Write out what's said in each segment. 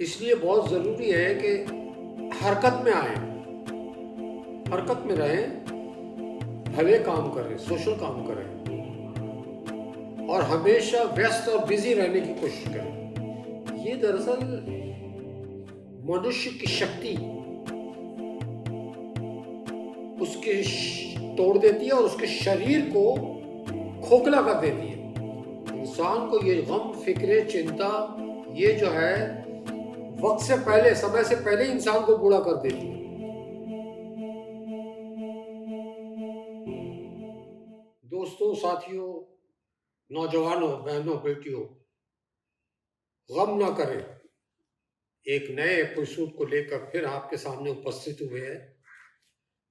इसलिए बहुत ज़रूरी है कि हरकत में आएँ, हरकत में रहें, भले काम करें, सोशल काम करें और हमेशा व्यस्त और बिज़ी रहने की कोशिश करें। ये दरअसल मनुष्य की शक्ति उसके तोड़ देती है और उसके शरीर को खोखला कर देती है। इंसान को ये गम, फ़िक्र, चिंता ये जो है वक़्त से पहले, समय से पहले इंसान को बूढ़ा कर देती है। दोस्तों, साथियों, नौजवानों, बहनों, बेटियों, गम ना करें। एक नए एपिसोड को लेकर फिर आपके सामने उपस्थित हुए हैं।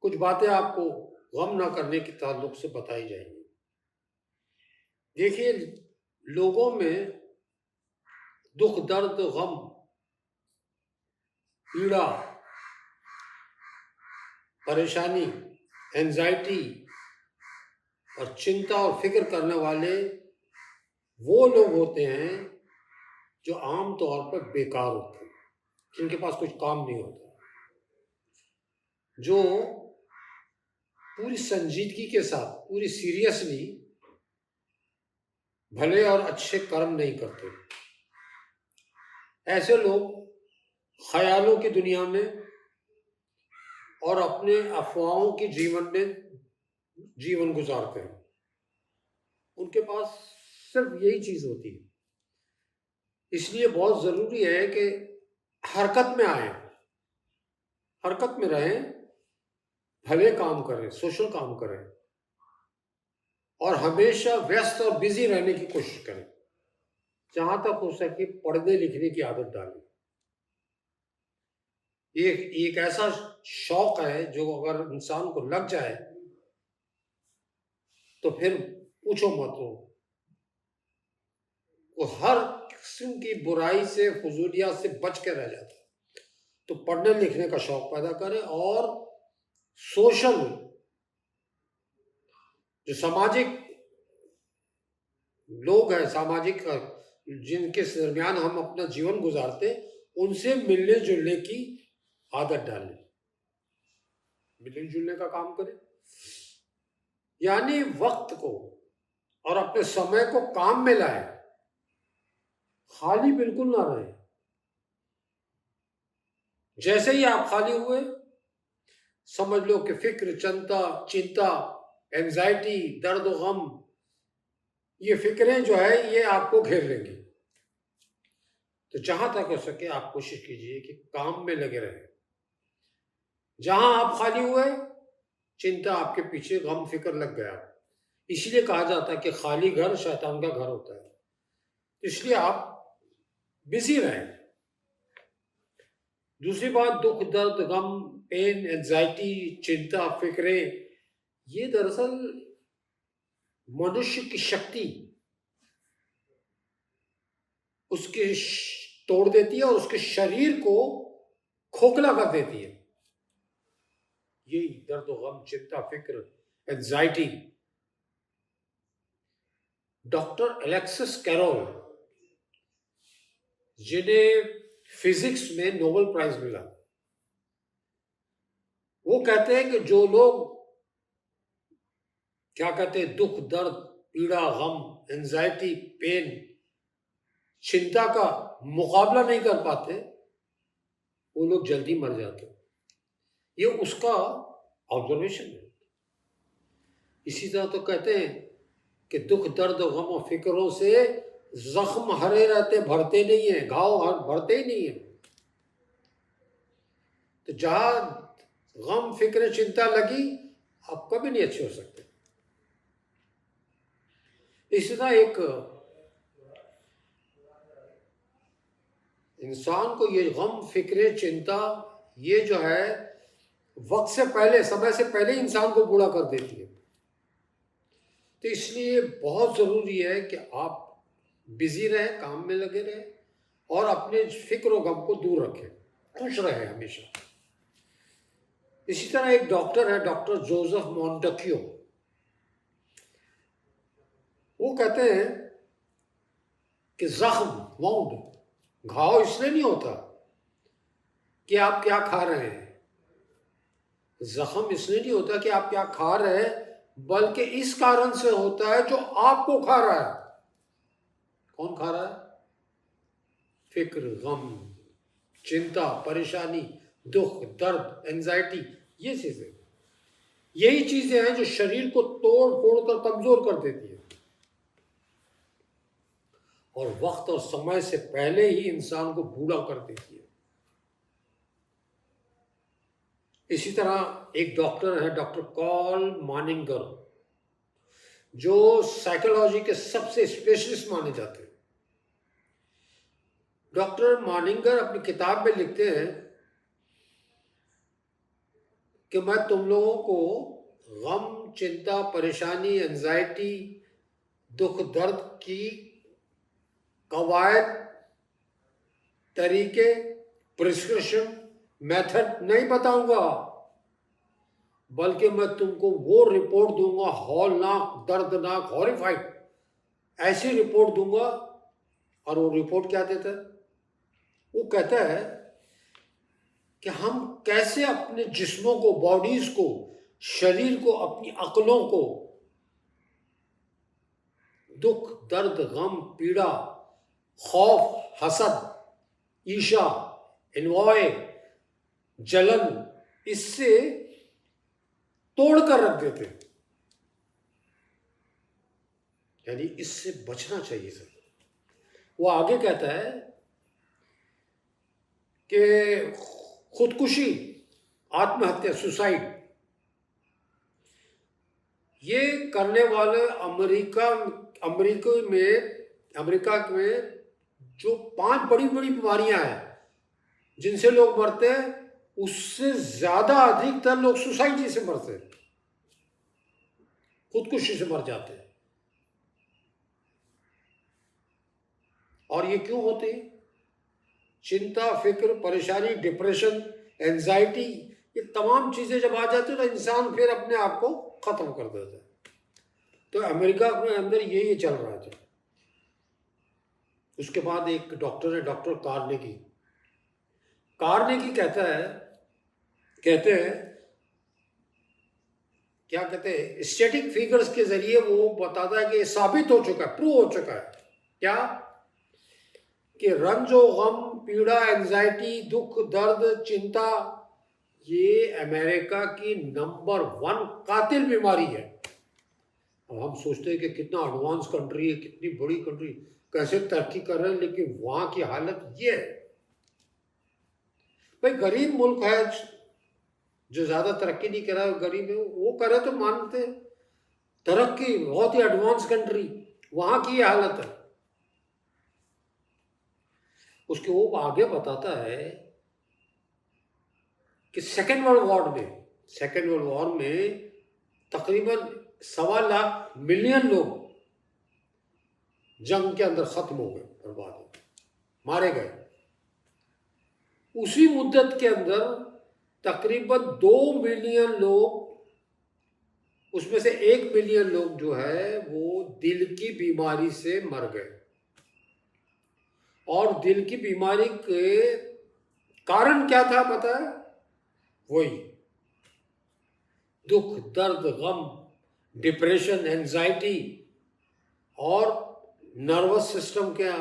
कुछ बातें आपको गम ना करने के ताल्लुक से बताई जाएंगी। देखिए, लोगों में दुख, दर्द, गम, पीड़ा, परेशानी, एंजाइटी और चिंता और फिक्र करने वाले वो लोग होते हैं जो आम तौर पर बेकार होते हैं, जिनके पास कुछ काम नहीं होता, जो पूरी संजीदगी के साथ, पूरी सीरियसली भले और अच्छे कर्म नहीं करते। ऐसे लोग ख्यालों की दुनिया में और अपने अफवाहों के जीवन में जीवन गुजारते हैं। उनके पास सिर्फ यही चीज होती है। इसलिए बहुत जरूरी है कि हरकत में आए, हरकत में रहें, भले काम करें, सोशल काम करें और हमेशा व्यस्त और बिजी रहने की कोशिश करें। जहां तक हो सके पढ़ने लिखने की आदत डालें। एक एक ऐसा शौक है जो अगर इंसान को लग जाए तो फिर पूछो मत। वो हर किस्म की बुराई से, फजूलियात से बच के रह जाता है। तो पढ़ने लिखने का शौक पैदा करें और सोशल, जो सामाजिक लोग हैं, सामाजिक जिनके दरमियान हम अपना जीवन गुजारते, उनसे मिलने जुलने की आदत डालें, मिलने जुलने का काम करें। यानी वक्त को और अपने समय को काम में लाएं, खाली बिल्कुल ना रहें। जैसे ही आप खाली हुए, समझ लो कि फिक्र, चिंता, एंजाइटी, दर्द और गम, ये फिक्रें जो है ये आपको घेर लेंगी। तो जहां तक हो सके आप कोशिश कीजिए कि काम में लगे रहें। जहां आप खाली हुए, चिंता आपके पीछे, गम फिक्र लग गया। इसलिए कहा जाता है कि खाली घर शैतान का घर होता है। इसलिए आप बिजी रहें। दूसरी बात, दुख, दर्द, गम, पेन, एंजाइटी, चिंता, फिक्रें, ये दरअसल मनुष्य की शक्ति उसके तोड़ देती है और उसके शरीर को खोखला कर देती है। यही दर्द, गम, चिंता, फिक्र, एंजाइटी। डॉक्टर एलेक्सिस कैरोल, जिन्हें फिजिक्स में नोबेल प्राइज मिला, वो कहते हैं कि जो लोग क्या कहते हैं, दुख, दर्द, पीड़ा, गम, एंजाइटी, पेन, चिंता का मुकाबला नहीं कर पाते, वो लोग जल्दी मर जाते हैं। ये उसका ऑब्जर्वेशन है। इसी तरह तो कहते हैं कि दुख, दर्द, गम और फिक्रों से जख्म हरे रहते, भरते नहीं है, घाव भरते ही नहीं है। तो जहां गम, फिक्र, चिंता लगी, आप कभी नहीं अच्छे हो सकते। इसी तरह एक इंसान को ये गम, फिक्र, चिंता ये जो है वक्त से पहले, समय से पहले इंसान को बूढ़ा कर देती है। तो इसलिए बहुत ज़रूरी है कि आप बिजी रहें, काम में लगे रहें और अपने फिक्र और गम को दूर रखें, खुश रहें हमेशा। इसी तरह एक डॉक्टर है, डॉक्टर जोसेफ मोंटेक्यू। वो कहते हैं कि जख्म, वाउंड, घाव इसलिए नहीं होता कि आप क्या खा रहे हैं। जख्म इसलिए नहीं होता कि आप क्या खा रहे हैं, बल्कि इस कारण से होता है जो आपको खा रहा है। कौन खा रहा है? फिक्र, गम, चिंता, परेशानी, दुख, दर्द, एंजाइटी, ये चीजें, यही चीजें हैं जो शरीर को तोड़ फोड़ कर कमजोर कर देती है और वक्त और समय से पहले ही इंसान को बूढ़ा कर देती है। इसी तरह एक डॉक्टर है, डॉक्टर कॉल मानिंगर, जो साइकोलॉजी के सबसे स्पेशलिस्ट माने जाते हैं। डॉक्टर मानिंगर अपनी किताब में लिखते हैं कि मैं तुम लोगों को गम, चिंता, परेशानी, एंजाइटी, दुख, दर्द की कवायद, तरीके, प्रिस्क्रिप्शन, मेथड नहीं बताऊंगा, बल्कि मैं तुमको वो रिपोर्ट दूंगा, हौलनाक, दर्दनाक, हॉरिफाइड ऐसी रिपोर्ट दूंगा। और वो रिपोर्ट क्या देता है? वो कहता है कि हम कैसे अपने जिस्मों को, बॉडीज को, शरीर को, अपनी अक्लों को दुख, दर्द, गम, पीड़ा, खौफ, हसद, ईर्ष्या, इन्वॉय, जलन, इससे तोड़ कर रख देते हैं। यानी इससे बचना चाहिए सर। वो आगे कहता है कि खुदकुशी, आत्महत्या, सुसाइड, ये करने वाले अमेरिका में जो 5 बड़ी बड़ी बीमारियां हैं जिनसे लोग मरते हैं, उससे ज्यादा अधिकतर लोग सुसाइड से मरते हैं, खुदकुशी से मर जाते हैं। और ये क्यों होते हैं? चिंता, फिक्र, परेशानी, डिप्रेशन, एंजाइटी, ये तमाम चीजें जब आ जाती है तो इंसान फिर अपने आप को खत्म कर देता है। तो अमेरिका के अंदर ये चल रहा था। उसके बाद एक डॉक्टर है, डॉक्टर कार्नेगी कहते हैं क्या कहते हैं, स्टैटिक फिगर्स के जरिए वो बताता है कि साबित हो चुका है, प्रूव हो चुका है क्या, कि रंजो, गम, पीड़ा, एंजाइटी, दुख, दर्द, चिंता, ये अमेरिका की नंबर 1 कातिल बीमारी है। अब हम सोचते हैं कि कितना एडवांस कंट्री है, कितनी बड़ी कंट्री, कैसे तरक्की कर रहे हैं, लेकिन वहां की हालत ये है। भाई गरीब मुल्क है जो ज्यादा तरक्की नहीं कर रहा है, गरीब है, वो करे तो मानते हैं, तरक्की, बहुत ही एडवांस कंट्री, वहां की हालत है। उसके वो आगे बताता है कि सेकेंड वर्ल्ड वॉर में तकरीबन 1.25 लाख मिलियन लोग जंग के अंदर खत्म हो गए, बर्बाद हो गए, मारे गए। उसी मुद्दत के अंदर तकरीबन 2 मिलियन लोग, उसमें से 1 मिलियन लोग जो है वो दिल की बीमारी से मर गए। और दिल की बीमारी के कारण क्या था पता है? वही दुख, दर्द, गम, डिप्रेशन, एंजाइटी और नर्वस सिस्टम का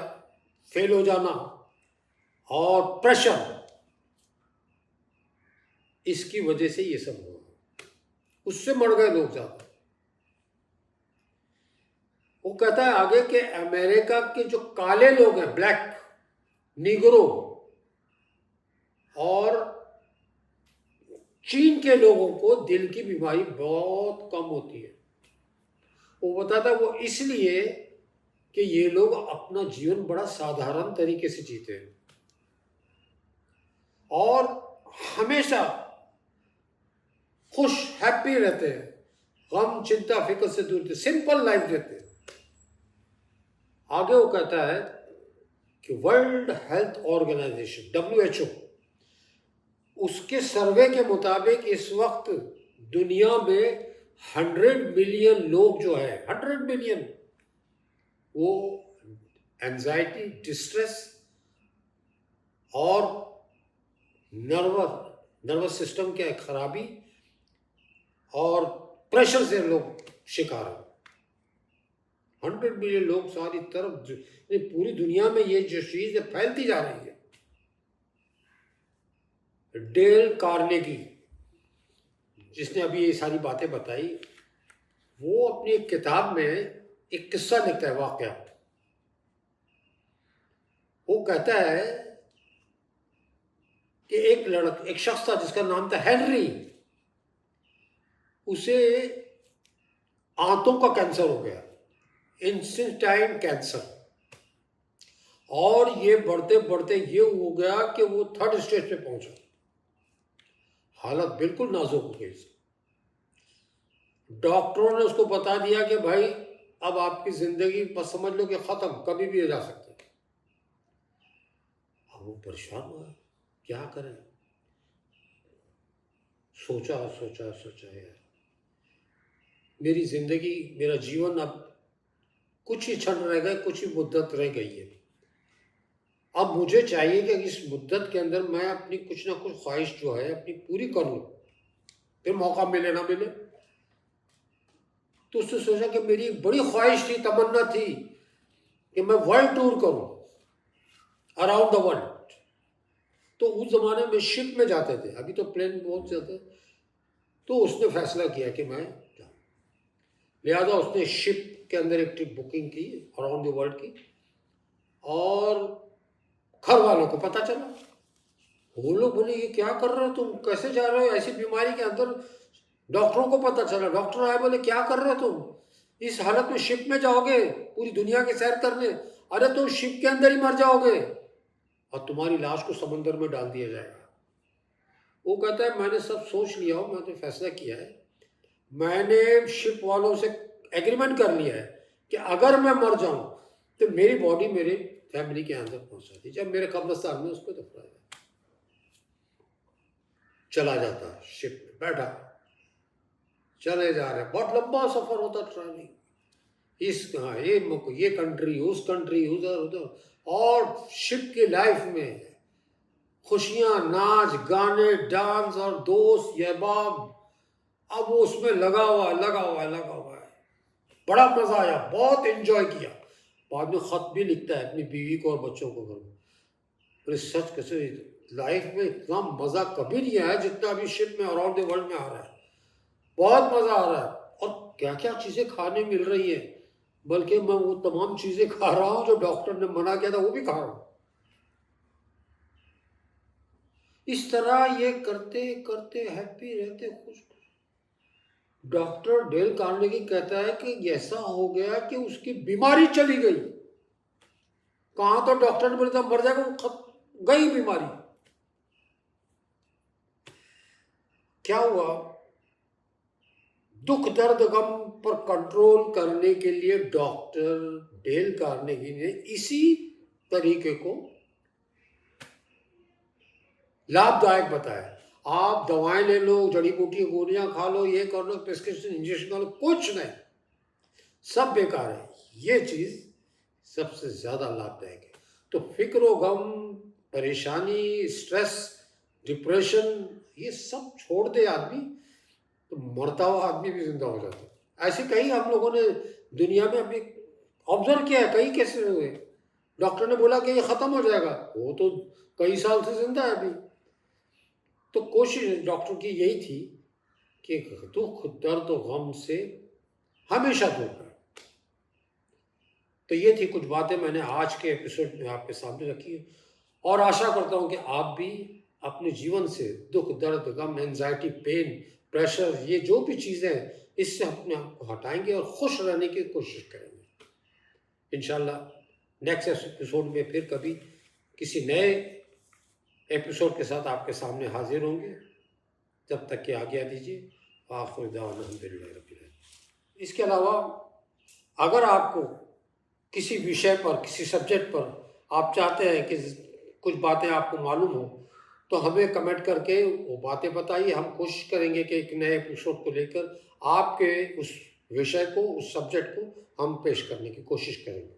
फेल हो जाना और प्रेशर, इसकी वजह से ये सब हुआ, उससे मर गए लोग ज्यादा। वो कहता है आगे कि अमेरिका के जो काले लोग हैं, ब्लैक, निग्रो, और चीन के लोगों को दिल की बीमारी बहुत कम होती है। वो बताता है वो इसलिए कि ये लोग अपना जीवन बड़ा साधारण तरीके से जीते हैं और हमेशा खुश, हैप्पी रहते हैं, गम, चिंता, फिक्र से दूर, सिंपल लाइफ जीते हैं। आगे वो कहता है कि वर्ल्ड हेल्थ ऑर्गेनाइजेशन WHO, उसके सर्वे के मुताबिक इस वक्त दुनिया में 100 मिलियन लोग जो है, 100 मिलियन, वो एंजाइटी, डिस्ट्रेस और नर्वस सिस्टम क्या है, खराबी और प्रेशर से लोग शिकार हैं। 100 मिलियन लोग सारी तरफ, पूरी दुनिया में ये जो चीज है फैलती जा रही है। डेल कार्नेगी जिसने अभी ये सारी बातें बताई, वो अपनी एक किताब में एक किस्सा लिखता है, वाकया। वो कहता है कि एक शख्स था जिसका नाम था हेनरी। उसे आंतों का कैंसर हो गया, इंसिस्टाइन कैंसर, और ये बढ़ते बढ़ते ये हो गया कि वो 3rd स्टेज पे पहुंचा। हालत बिल्कुल नाजुक हो गई। डॉक्टरों ने उसको बता दिया कि भाई अब आपकी जिंदगी बस समझ लो कि खत्म, कभी भी हो जा सकती है। अब वो परेशान हुआ, क्या करें। सोचा सोचा सोचा यार, मेरी जिंदगी, मेरा जीवन अब कुछ ही क्षण रह गए, कुछ ही मुद्दत रह गई है। अब मुझे चाहिए कि इस मुद्दत के अंदर मैं अपनी कुछ ना कुछ ख्वाहिश जो है अपनी पूरी कर लूं, फिर मौका मिले ना मिले। तो उसने सोचा कि मेरी बड़ी ख्वाहिश थी, तमन्ना थी कि मैं वर्ल्ड टूर करूं, अराउंड द वर्ल्ड। तो उस जमाने में शिप में जाते थे, अभी तो प्लेन बहुत ज्यादा। तो उसने फैसला किया कि मैं जाऊं, लिहाजा उसने शिप के अंदर एक ट्रिप बुकिंग की अराउंड द वर्ल्ड की। और घर वालों को पता चला, वो लोग बोले ये क्या कर रहे हो तुम, कैसे जा रहे हो ऐसी बीमारी के अंदर। डॉक्टरों को पता चला, डॉक्टर आए, बोले क्या कर रहे हो तुम, इस हालत में शिप में जाओगे पूरी दुनिया की सैर करने, अरे तुम शिप के अंदर ही मर जाओगे और तुम्हारी लाश को समंदर में डाल दिया जाएगा। वो कहता है मैंने सब सोच लिया हो, मैंने फैसला किया है, मैंने शिप वालों से एग्रीमेंट कर लिया है कि अगर मैं मर जाऊं तो मेरी बॉडी मेरे फैमिली के अंदर पहुंचा दी, जब मेरे कब्रिस्तान में उसको दफनाया। चला जाता शिप में, बैठा, चले जा रहे, बहुत लंबा सफर होता ट्रैवलिंग, ये कंट्री, उस कंट्री, उधर उधर। और शिप की लाइफ में खुशियां, नाच गाने, डांस और दोस्त अहबाब, अब वो उसमें लगा हुआ है। बड़ा मजा आया, बहुत एंजॉय किया। बाद में खत भी लिखता है अपनी बीवी को और बच्चों को। घर सच कैसे लाइफ में इतना मजा कभी नहीं आया जितना अभी शिप में अराउंड द वर्ल्ड में आ रहा है। बहुत मजा आ रहा है, और क्या क्या चीजें खाने मिल रही है, बल्कि मैं वो तमाम चीजें खा रहा हूं जो डॉक्टर ने मना किया था, वो भी खा रहा हूं। इस तरह ये करते करते हैप्पी रहते, खुश। डॉक्टर डेल कार्नेगी कहता है कि ऐसा हो गया कि उसकी बीमारी चली गई। कहां तो डॉक्टर ने बोला मर जाएगा, वो गई बीमारी। क्या हुआ, दुख दर्द गम पर कंट्रोल करने के लिए डॉक्टर डेल कार्नेगी ने इसी तरीके को लाभदायक बताया। आप दवाएं ले लो, जड़ी बूटी गोलियां खा लो, ये कर लो, प्रिस्क्रिप्शन इंजेक्शन कर लो, कुछ नहीं, सब बेकार है। ये चीज सबसे ज्यादा लाभदायक है। तो फिक्र गम, परेशानी, स्ट्रेस, डिप्रेशन, ये सब छोड़ दे आदमी तो मरता हुआ आदमी भी जिंदा हो जाता है। ऐसे कई हम लोगों ने दुनिया में अभी ऑब्जर्व किया है, कई केसेस हुए। डॉक्टर ने बोला कि ये खत्म हो जाएगा, वो तो कई साल से जिंदा है अभी। तो कोशिश डॉक्टर की यही थी कि दुख दर्द गम से हमेशा दूर रहे। तो ये थी कुछ बातें मैंने आज के एपिसोड में आपके सामने रखी है, और आशा करता हूं कि आप भी अपने जीवन से दुख दर्द गम, एंजाइटी, पेन, प्रेशर, ये जो भी चीज़ें हैं, इससे अपने आप को हटाएंगे और खुश रहने की कोशिश करेंगे। इंशाल्लाह नेक्स्ट एपिसोड में फिर कभी किसी नए एपिसोड के साथ आपके सामने हाजिर होंगे। जब तक कि आज्ञा दीजिए। आखिर दावाना अल्हम्दुलिल्लाह रब्बिल आलमीन। इसके अलावा अगर आपको किसी विषय पर, किसी सब्जेक्ट पर आप चाहते हैं कि कुछ बातें आपको मालूम हो, तो हमें कमेंट करके वो बातें बताइए। हम कोशिश करेंगे कि एक नए एपिसोड को लेकर आपके उस विषय को, उस सब्जेक्ट को हम पेश करने की कोशिश करेंगे।